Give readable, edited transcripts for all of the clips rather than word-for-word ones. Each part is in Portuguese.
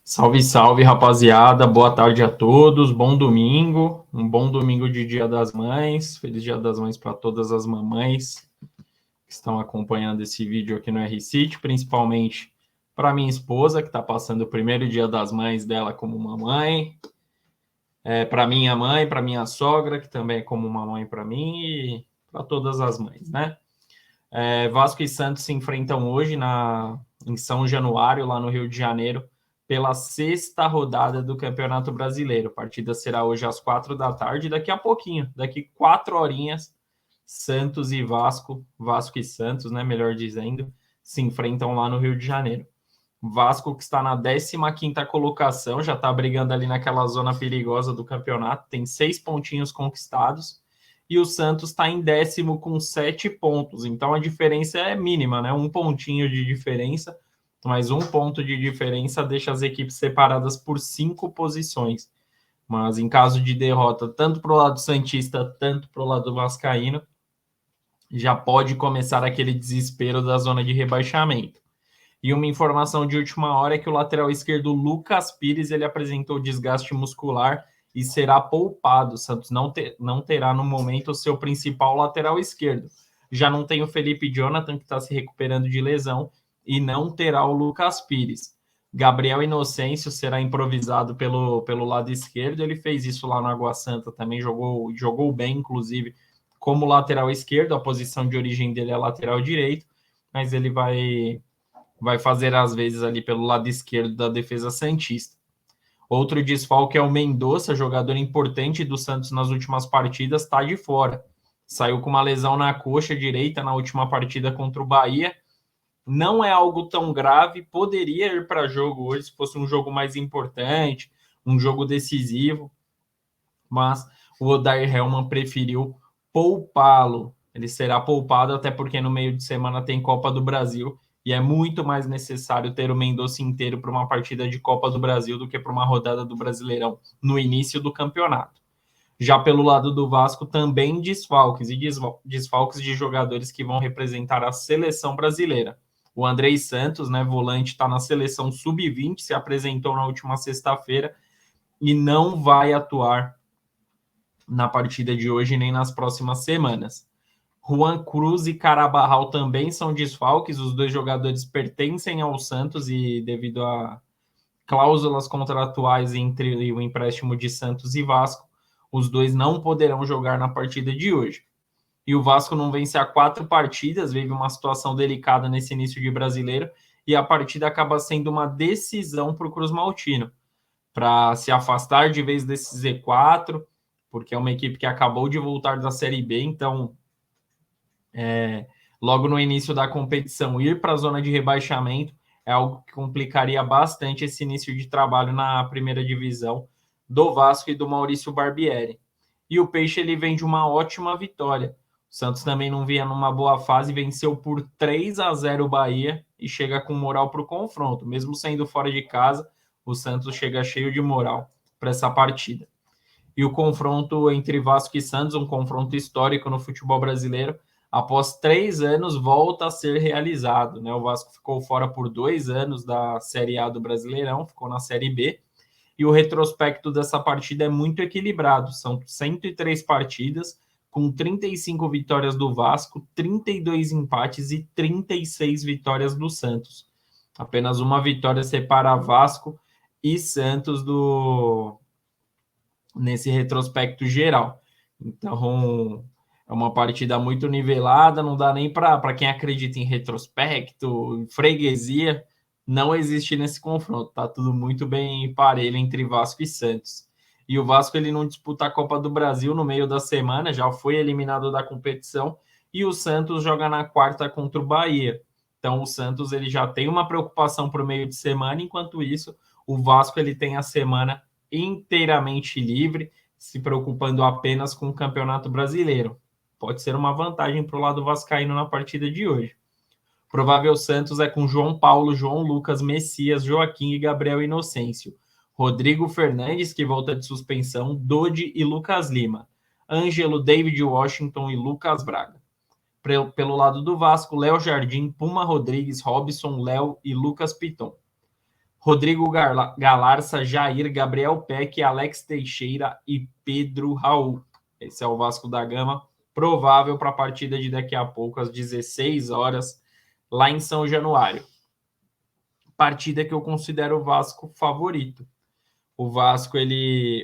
Salve, salve, rapaziada. Boa tarde a todos. Bom domingo. Um bom domingo de Dia das Mães. Feliz Dia das Mães para todas as mamães que estão acompanhando esse vídeo aqui no R-City, principalmente para minha esposa, que está passando o primeiro Dia das Mães dela como mamãe. Para minha mãe, para minha sogra, que também é como mamãe para mim, e para todas as mães, né? Vasco e Santos se enfrentam hoje em São Januário, lá no Rio de Janeiro, pela sexta rodada do Campeonato Brasileiro. A partida será hoje às 4 da tarde, daqui a pouquinho, daqui 4 horinhas, Santos e Vasco e Santos, né, melhor dizendo, se enfrentam lá no Rio de Janeiro. Vasco, que está na 15ª colocação, já está brigando ali naquela zona perigosa do campeonato, tem 6 pontinhos conquistados, e o Santos está em 10º com 7 pontos, então a diferença é mínima, né? Um pontinho de diferença, mas 1 ponto de diferença deixa as equipes separadas por 5 posições. Mas em caso de derrota, tanto para o lado santista, tanto para o lado vascaíno, já pode começar aquele desespero da zona de rebaixamento. E uma informação de última hora é que o lateral esquerdo Lucas Pires ele apresentou desgaste muscular e será poupado. O Santos não terá no momento o seu principal lateral esquerdo. Já não tem o Felipe Jonathan, que está se recuperando de lesão, e não terá o Lucas Pires. Gabriel Inocêncio será improvisado pelo lado esquerdo. Ele fez isso lá no Água Santa também, jogou bem, inclusive, como lateral esquerdo. A posição de origem dele é lateral direito, mas ele vai fazer às vezes ali pelo lado esquerdo da defesa santista. Outro desfalque é o Mendonça, jogador importante do Santos nas últimas partidas, está de fora. Saiu com uma lesão na coxa direita na última partida contra o Bahia. Não é algo tão grave, poderia ir para jogo hoje se fosse um jogo mais importante, um jogo decisivo, mas o Odair Hellmann preferiu poupá-lo. Ele será poupado até porque no meio de semana tem Copa do Brasil e é muito mais necessário ter o Mendonça inteiro para uma partida de Copa do Brasil do que para uma rodada do Brasileirão no início do campeonato. Já pelo lado do Vasco, também desfalques de jogadores que vão representar a seleção brasileira. O Andrei Santos, né, volante, está na seleção sub-20, se apresentou na última sexta-feira e não vai atuar na partida de hoje nem nas próximas semanas. Juan Cruz e Carabarral também são desfalques, os dois jogadores pertencem ao Santos e devido a cláusulas contratuais entre o empréstimo de Santos e Vasco, os dois não poderão jogar na partida de hoje. E o Vasco não vence há 4 partidas, vive uma situação delicada nesse início de brasileiro, e a partida acaba sendo uma decisão para o Cruz Maltino, para se afastar de vez desse Z4, porque é uma equipe que acabou de voltar da Série B, então logo no início da competição, ir para a zona de rebaixamento é algo que complicaria bastante esse início de trabalho na primeira divisão do Vasco e do Maurício Barbieri. E o Peixe ele vem de uma ótima vitória. O Santos também não vinha numa boa fase, venceu por 3-0 o Bahia e chega com moral para o confronto. Mesmo sendo fora de casa, o Santos chega cheio de moral para essa partida. E o confronto entre Vasco e Santos, um confronto histórico no futebol brasileiro, após 3 anos, volta a ser realizado, né? O Vasco ficou fora por 2 anos da Série A do Brasileirão, ficou na Série B, e o retrospecto dessa partida é muito equilibrado. São 103 partidas, com 35 vitórias do Vasco, 32 empates e 36 vitórias do Santos. Apenas uma vitória separa Vasco e Santos nesse retrospecto geral. Então, é uma partida muito nivelada, não dá nem para quem acredita em retrospecto, freguesia, não existe nesse confronto. Tá tudo muito bem parelho entre Vasco e Santos. E o Vasco ele não disputa a Copa do Brasil no meio da semana, já foi eliminado da competição, e o Santos joga na quarta contra o Bahia. Então o Santos ele já tem uma preocupação para o meio de semana, enquanto isso o Vasco ele tem a semana inteiramente livre, se preocupando apenas com o Campeonato Brasileiro. Pode ser uma vantagem para o lado vascaíno na partida de hoje. Provável Santos é com João Paulo, João Lucas, Messias, Joaquim e Gabriel Inocêncio. Rodrigo Fernandes, que volta de suspensão, Dodi e Lucas Lima. Ângelo, David Washington e Lucas Braga. Pelo lado do Vasco, Léo Jardim, Puma Rodrigues, Robson, Léo e Lucas Piton. Rodrigo Galarça, Jair, Gabriel Peck, Alex Teixeira e Pedro Raul. Esse é o Vasco da Gama, provável para a partida de daqui a pouco, às 16 horas, lá em São Januário. Partida que eu considero o Vasco favorito. O Vasco,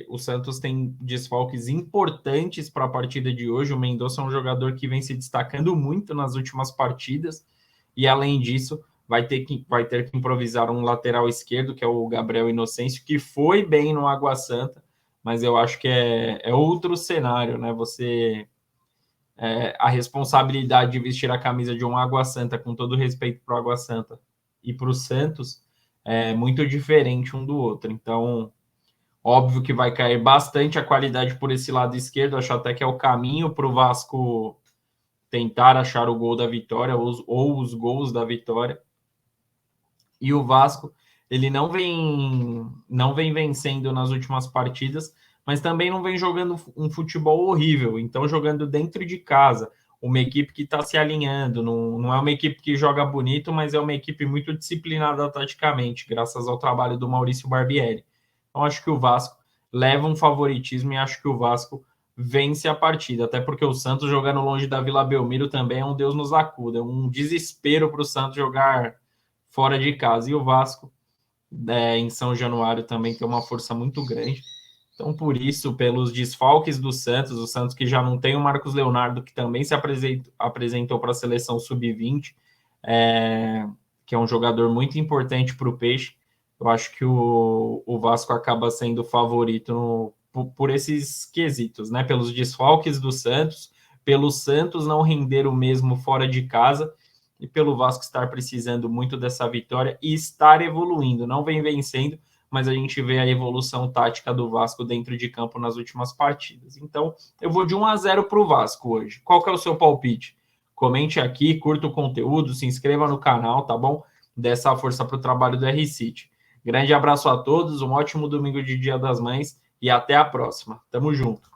o Santos tem desfalques importantes para a partida de hoje. O Mendonça é um jogador que vem se destacando muito nas últimas partidas. E, além disso, vai ter que improvisar um lateral esquerdo, que é o Gabriel Inocêncio, que foi bem no Água Santa, mas eu acho que é outro cenário, né? A responsabilidade de vestir a camisa de um Água Santa, com todo respeito para o Água Santa e para o Santos, é muito diferente um do outro. Então, óbvio que vai cair bastante a qualidade por esse lado esquerdo. Acho até que é o caminho para o Vasco tentar achar o gol da vitória ou os gols da vitória. E o Vasco, ele não vem vencendo nas últimas partidas, mas também não vem jogando um futebol horrível. Então, jogando dentro de casa, uma equipe que está se alinhando, não é uma equipe que joga bonito, mas é uma equipe muito disciplinada taticamente, graças ao trabalho do Maurício Barbieri. Então, acho que o Vasco leva um favoritismo e acho que o Vasco vence a partida, até porque o Santos jogando longe da Vila Belmiro também é um Deus nos acuda, é um desespero para o Santos jogar fora de casa. E o Vasco, em São Januário, também tem uma força muito grande. Então, por isso, pelos desfalques do Santos, o Santos que já não tem o Marcos Leonardo, que também se apresentou para a seleção sub-20, que é um jogador muito importante para o Peixe, eu acho que o Vasco acaba sendo favorito por esses quesitos, né? Pelos desfalques do Santos, pelo Santos não render o mesmo fora de casa, e pelo Vasco estar precisando muito dessa vitória e estar evoluindo. Não vem vencendo, mas a gente vê a evolução tática do Vasco dentro de campo nas últimas partidas. Então, eu vou de 1-0 para o Vasco hoje. Qual que é o seu palpite? Comente aqui, curta o conteúdo, se inscreva no canal, tá bom? Dê essa força para o trabalho do R-City. Grande abraço a todos, um ótimo domingo de Dia das Mães e até a próxima. Tamo junto.